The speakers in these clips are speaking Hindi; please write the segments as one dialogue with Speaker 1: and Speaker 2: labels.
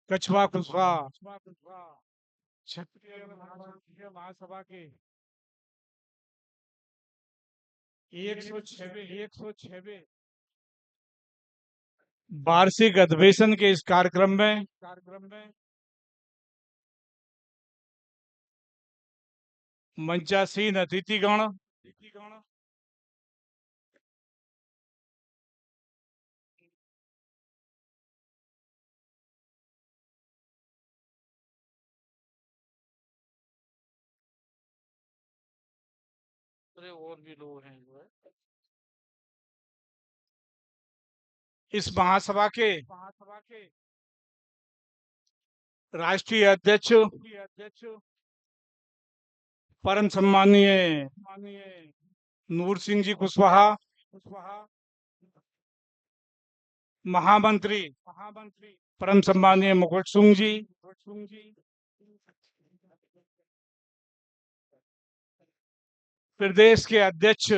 Speaker 1: कछवा कुशवा क्षत्रिय महासभा के 106वें वार्षिक अधिवेशन के इस कार्यक्रम में मंचासीन अतिथिगण, और भी लोग हैं जो है इस महासभा के राष्ट्रीय अध्यक्ष परम सम्मानीय नूर सिंह जी कुशवाहा, महामंत्री परम सम्मानीय मुकुट सिंह जी, प्रदेश के अध्यक्ष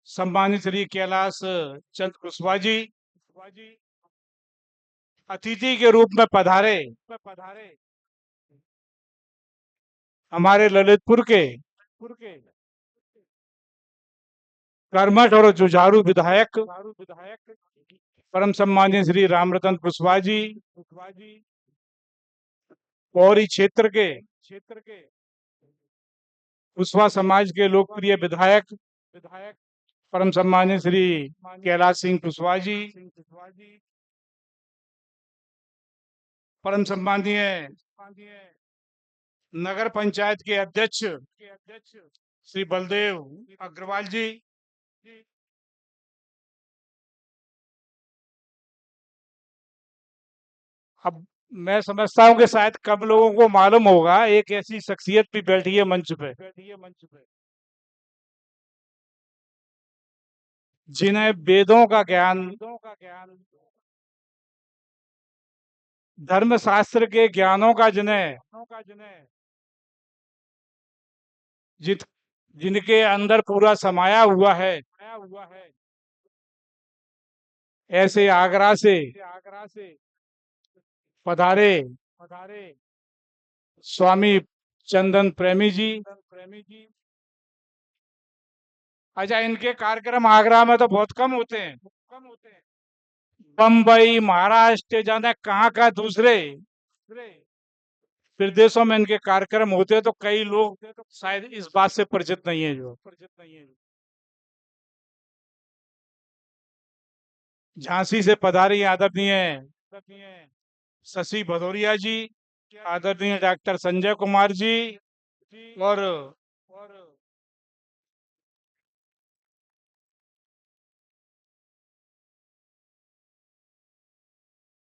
Speaker 1: सम्मानित श्री कैलाश चंद कुशवाहा जी, अतिथि के रूप में पधारे हमारे ललितपुर के कर्मठ और जुझारू विधायक परम सम्मानीय श्री रामरतन कुशवाहा जी, पौरी क्षेत्र के कुशवाहा समाज के लोकप्रिय विधायक परम सम्मानीय श्री कैलाश सिंह कुशवाहा जी, परम सम्मानीय नगर पंचायत के अध्यक्ष श्री बलदेव अग्रवाल जी, अब मैं समझता हूं कि शायद कम लोगों को मालूम होगा, एक ऐसी शख्सियत भी बैठी है मंच पे जिन्हें वेदों का ज्ञान, धर्मशास्त्र के ज्ञानों का जिनके अंदर पूरा समाया हुआ है, ऐसे आगरा से पधारे स्वामी चंदन प्रेमी जी। अच्छा, इनके कार्यक्रम आगरा में तो बहुत कम होते हैं, बम्बई, महाराष्ट्र, जाने कहाँ का दूसरे प्रदेशों में इनके कार्यक्रम होते हैं, तो कई लोग शायद इस बात से परिचित नहीं है। जो झांसी से पधारी आदरणीय शशि भदौरिया जी, आदरणीय डॉक्टर संजय कुमार जी, और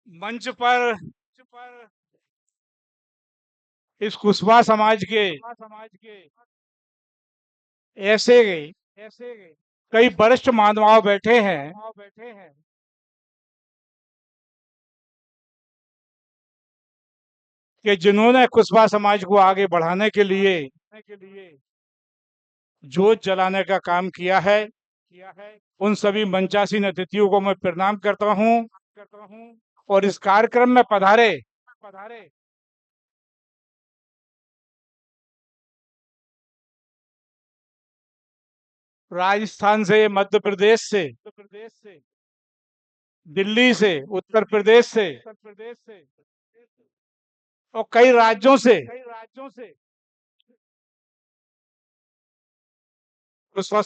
Speaker 1: मंच पर इस कुशवाहा समाज के ऐसे कई वरिष्ठ महानुभाव बैठे हैं कि जिन्होंने कुशवाहा समाज को आगे बढ़ाने के लिए जोत जलाने का काम किया है। उन सभी मंचासीन अतिथियों को मैं प्रणाम करता हूं और इस कार्यक्रम में पधारे राजस्थान से, मध्य प्रदेश से, दिल्ली से, उत्तर प्रदेश से और कई राज्यों से कुशवाहा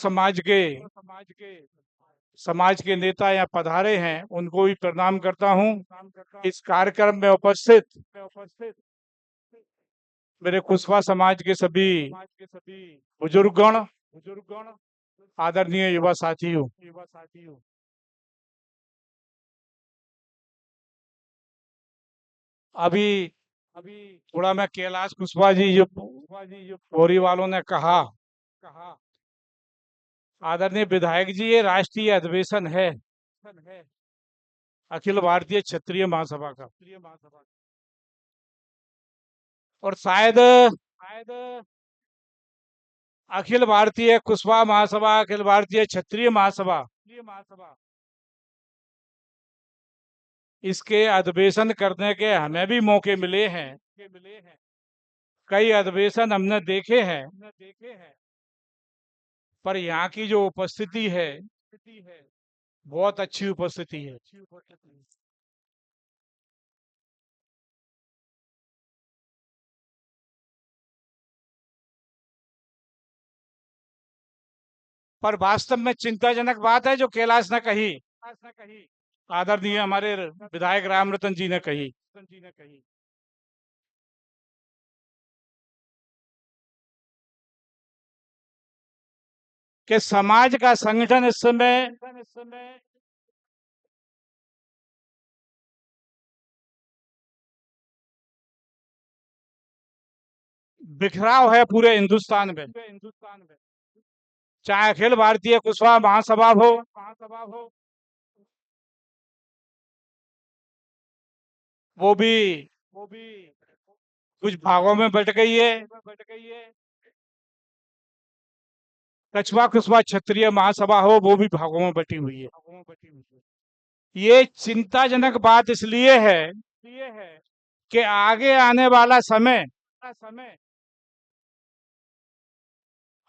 Speaker 1: समाज के नेता यहाँ पधारे हैं, उनको भी प्रणाम करता हूं। इस कार्यक्रम में उपस्थित मेरे कुशवाहा समाज के सभी बुजुर्गगण, आदरणीय युवा साथियों, अभी थोड़ा मैं कैलाश कुशवाहा जी जो पौरी वालों ने कहा, आदरणीय विधायक जी, ये राष्ट्रीय अधिवेशन है अखिल भारतीय क्षत्रिय महासभा का, और शायद अखिल भारतीय कुशवाहा महासभा, अखिल भारतीय क्षत्रिय महासभा इसके अधिवेशन करने के हमें भी मौके मिले हैं। कई अधिवेशन हमने देखे हैं, पर यहाँ की जो उपस्थिति है बहुत अच्छी उपस्थिति है। पर वास्तव में चिंताजनक बात है जो कैलाश ने कही, आदरणीय हमारे विधायक रामरतन जी ने कही कि समाज का संगठन इस समय बिखराव है पूरे हिंदुस्तान में। चाहे अखिल भारतीय कुशवाहा महासभा हो, वो भी कुछ भागों में बट गई है। कछवा कुशवाहा क्षत्रिय महासभा हो, वो भी भागों में बटी हुई है। ये चिंताजनक बात इसलिए है कि आगे आने वाला समय,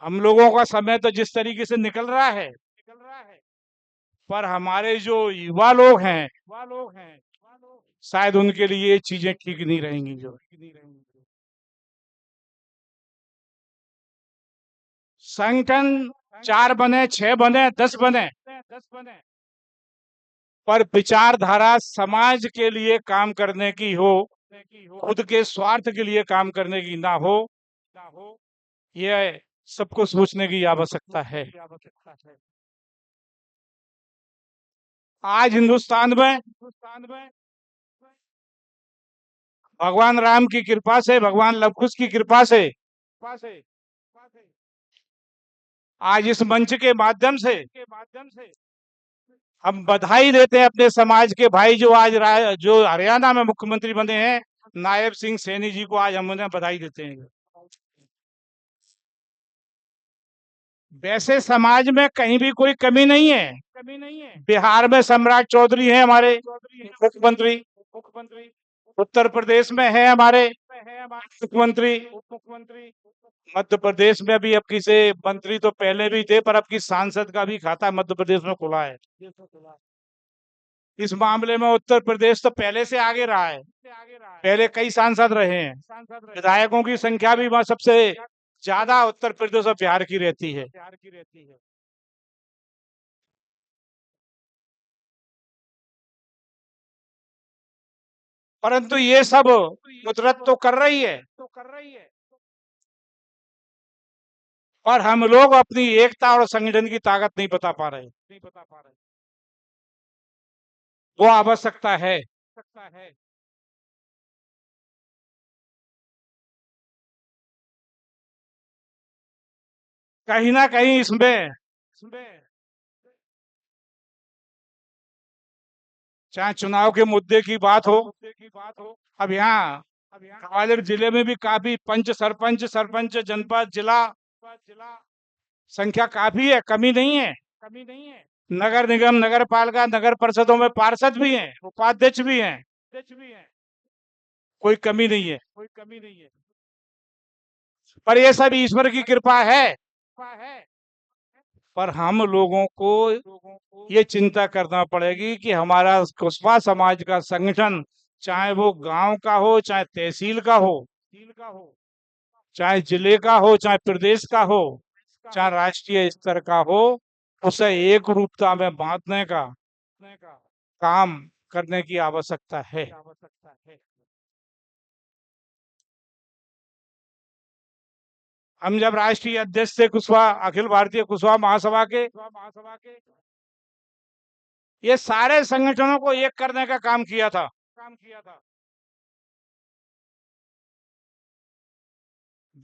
Speaker 1: हम लोगों का समय तो जिस तरीके से निकल रहा है, पर हमारे जो युवा लोग हैं शायद उनके लिए ये चीजें ठीक नहीं रहेंगी। जो संगठन 4 बने, 6 बने, 10 बने, पर विचारधारा समाज के लिए काम करने की हो, खुद के स्वार्थ के लिए काम करने की ना हो, यह सबको सोचने की आवश्यकता है। आज हिंदुस्तान में भगवान राम की कृपा से, भगवान लवकुश की कृपा से आज इस मंच के माध्यम से हम बधाई देते हैं अपने समाज के भाई जो आज जो हरियाणा में मुख्यमंत्री बने हैं, नायब सिंह सैनी जी को आज हम उन्हें बधाई देते हैं। वैसे समाज में कहीं भी कोई कमी नहीं है। बिहार में सम्राट चौधरी हैं हमारे मुख्यमंत्री, उत्तर प्रदेश में है हमारे मुख्यमंत्री, मध्य प्रदेश में भी अब किसे मंत्री तो पहले भी थे, पर अब की सांसद का भी खाता मध्य प्रदेश में खुला है। इस मामले में उत्तर प्रदेश तो पहले से आगे रहा है, पहले कई सांसद रहे हैं। विधायकों की संख्या भी वहां सबसे ज्यादा उत्तर प्रदेश और बिहार की रहती है। परंतु ये सब कुदरत तो कर रही है, और हम लोग अपनी एकता और संगठन की ताकत नहीं बता पा रहे। वो आवश्यकता है। कहीं ना कहीं इसमें चाहे चुनाव के मुद्दे की बात हो, अब यहाँ ग्वालियर जिले में भी काफी पंच सरपंच, जनपद, जिला संख्या काफी है, कमी नहीं है। नगर निगम, नगर पालिका, नगर परिषदों में पार्षद भी हैं, उपाध्यक्ष भी हैं, कोई कमी नहीं है। पर ये सब ईश्वर की कृपा है। पर हम लोगों को ये चिंता करना पड़ेगी कि हमारा कुशवाहा समाज का संगठन, चाहे वो गांव का हो, चाहे तहसील का हो, चाहे जिले का हो, चाहे प्रदेश का हो, चाहे राष्ट्रीय स्तर का हो, उसे एक रूपता में बांधने का काम करने की आवश्यकता है। हम जब राष्ट्रीय अध्यक्ष थे कुशवाहा, अखिल भारतीय कुशवाहा महासभा के, ये सारे संगठनों को एक करने का काम किया था।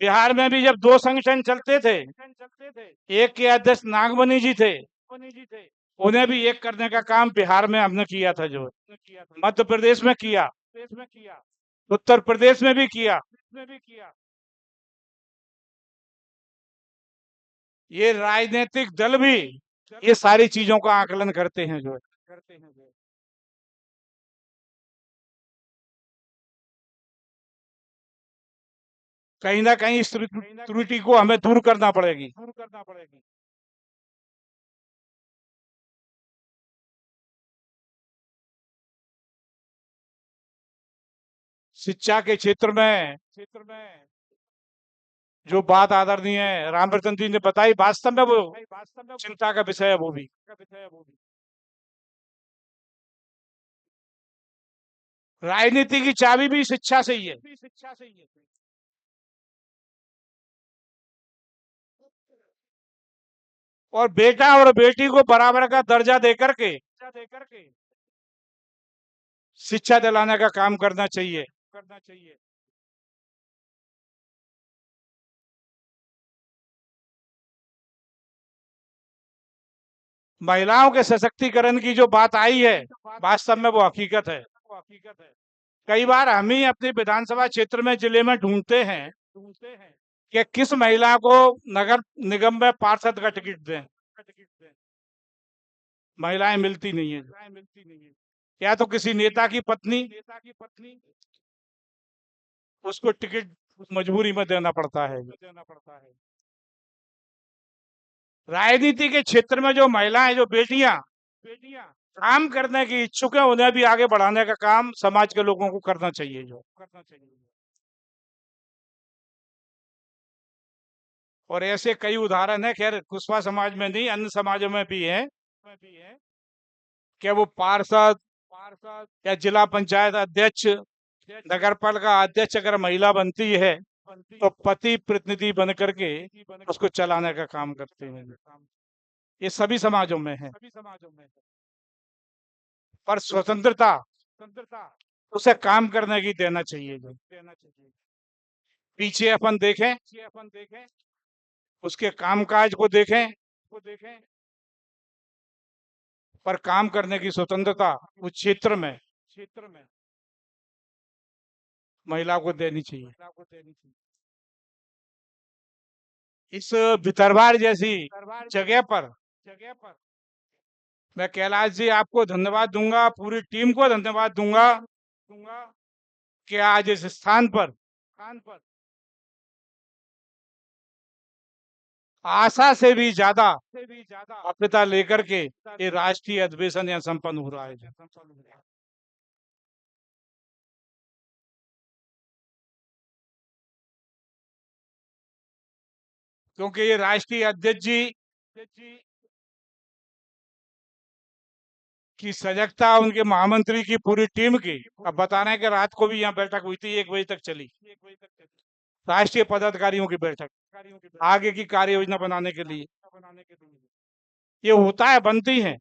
Speaker 1: बिहार में भी जब 2 संगठन चलते थे, एक के अध्यक्ष नागमणि जी थे, उन्हें भी एक करने का काम बिहार में हमने किया था। जो मध्य प्रदेश में किया, उत्तर प्रदेश में भी किया। ये राजनीतिक दल भी ये सारी चीजों का आकलन करते हैं। जो कहीं ना कहीं इस त्रुटि को हमें दूर करना पड़ेगी। शिक्षा के क्षेत्र में जो बात आदरणीय रामवृतन जी ने बताई, वास्तव में वो चिंता का विषय है। वो भी राजनीति की चाबी भी शिक्षा से ही है। और बेटा और बेटी को बराबर का दर्जा देकर के शिक्षा दिलाने का काम करना चाहिए। महिलाओं के सशक्तिकरण की जो बात आई है, वास्तव में वो हकीकत है। कई बार हम ही अपने विधानसभा क्षेत्र में, जिले में ढूंढते हैं कि किस महिला को नगर निगम में पार्षद का टिकट दें। महिलाएं मिलती नहीं है। या तो किसी नेता की पत्नी, उसको टिकट मजबूरी में देना पड़ता है। राजनीति के क्षेत्र में जो महिलाएं, जो बेटियां काम करने की इच्छुक है, उन्हें भी आगे बढ़ाने का काम समाज के लोगों को करना चाहिए। और ऐसे कई उदाहरण है, खैर कुशवा समाज में नहीं, अन्य समाजों में भी है कि वो पार्षद या जिला पंचायत अध्यक्ष, नगर पालिका अध्यक्ष अगर महिला बनती है तो पति प्रतिनिधि बन करके उसको चलाने का काम करते हैं। ये सभी समाजों में है। पर स्वतंत्रता उसे काम करने की देना चाहिए। जो पीछे अपन देखें, उसके कामकाज को देखें, पर काम करने की स्वतंत्रता उस क्षेत्र में महिला को देनी चाहिए। इस भितरवार जैसी जगह पर मैं कैलाश जी आपको धन्यवाद दूंगा, पूरी टीम को धन्यवाद दूंगा कि आज इस स्थान पर आशा से भी ज्यादा भव्यता लेकर के ये राष्ट्रीय अधिवेशन यहाँ संपन्न हो रहा है। क्योंकि ये राष्ट्रीय अध्यक्ष जी की सजगता, उनके महामंत्री की पूरी टीम की, अब बता रहे हैं कि रात को भी यहाँ बैठक हुई थी, 1 बजे तक चली, राष्ट्रीय पदाधिकारियों की बैठक आगे की कार्य योजना बनाने के लिए। ये होता है, बनती है।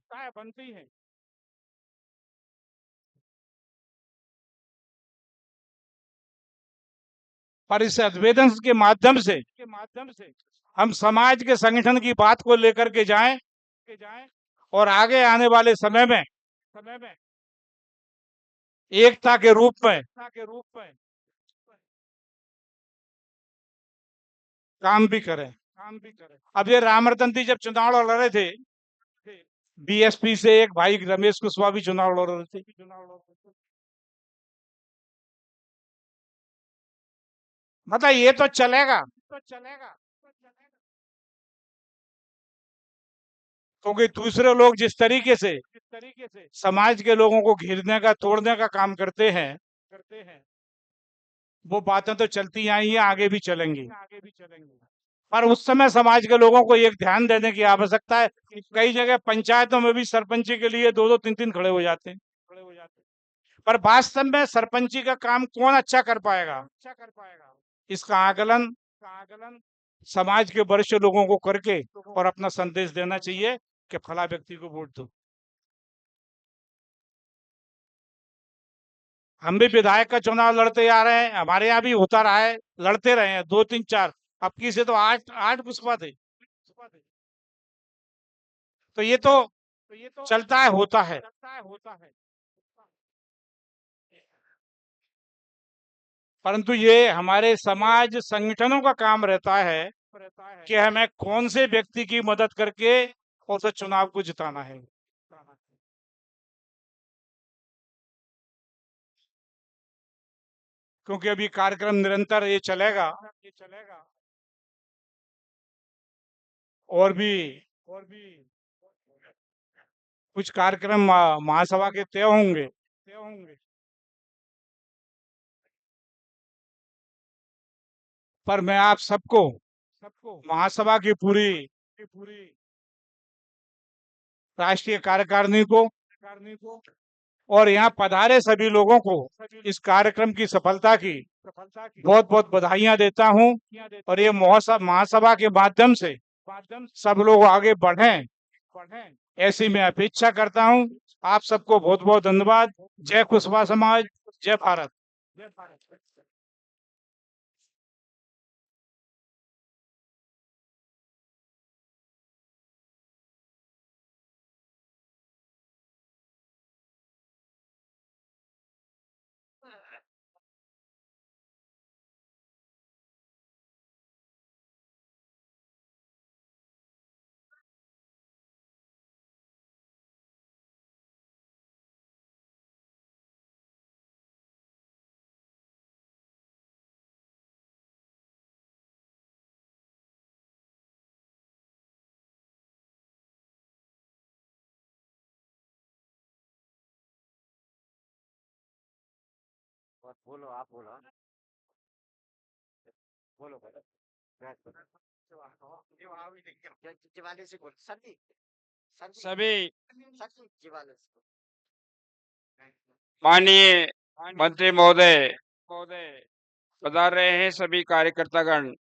Speaker 1: पर इस अधिवेशन के माध्यम से हम समाज के संगठन की बात को लेकर के जाएं और आगे आने वाले समय में एकता के रूप में काम भी करें। अब ये रामरतन जी जब चुनाव लड़ रहे थे, बीएसपी से एक भाई रमेश कुशवाहा भी चुनाव लड़ रहे थे। मतलब ये तो चलेगा, क्योंकि दूसरे लोग जिस तरीके से समाज के लोगों को घेरने का, तोड़ने का काम करते हैं, वो बातें तो चलती आई हैं, आगे भी चलेंगी। पर उस समय समाज के लोगों को एक ध्यान देने की आवश्यकता है कि कई जगह पंचायतों में भी सरपंची के लिए 2-2 3-3 खड़े हो जाते हैं। पर वास्तव में सरपंची का काम कौन अच्छा कर पाएगा, इसका आकलन समाज के वरिष्ठ लोगों को करके और अपना संदेश देना चाहिए कि फला व्यक्ति को वोट दो। हम भी विधायक का चुनाव लड़ते आ रहे हैं, हमारे यहाँ भी होता रहा है, लड़ते रहे हैं 2 3 4, अब की से तो 8 पुष्पा थे। तो ये तो चलता है, होता है। परंतु ये हमारे समाज संगठनों का काम रहता है कि हमें कौन से व्यक्ति की मदद करके उस चुनाव को जिताना है। क्योंकि अभी कार्यक्रम निरंतर ये चलेगा। और भी कुछ कार्यक्रम महासभा के तय होंगे। पर मैं आप सबको महासभा की पूरी राष्ट्रीय कार्यकारिणी को और यहाँ पधारे सभी लोगों को इस कार्यक्रम की सफलता की बहुत बहुत बधाइयां देता हूं। और ये महासभा के माध्यम से सब लोग आगे बढ़ें, ऐसी मैं अपेक्षा करता हूं। आप सबको बहुत बहुत धन्यवाद। जय कुशवाहा समाज, जय भारत।
Speaker 2: सभी माननीय मंत्री महोदय पधार रहे हैं, सभी कार्यकर्तागण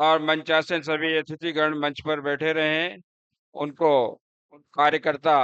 Speaker 2: और मंचासन सभी अतिथिगण मंच पर बैठे रहे हैं। उनको कार्यकर्ता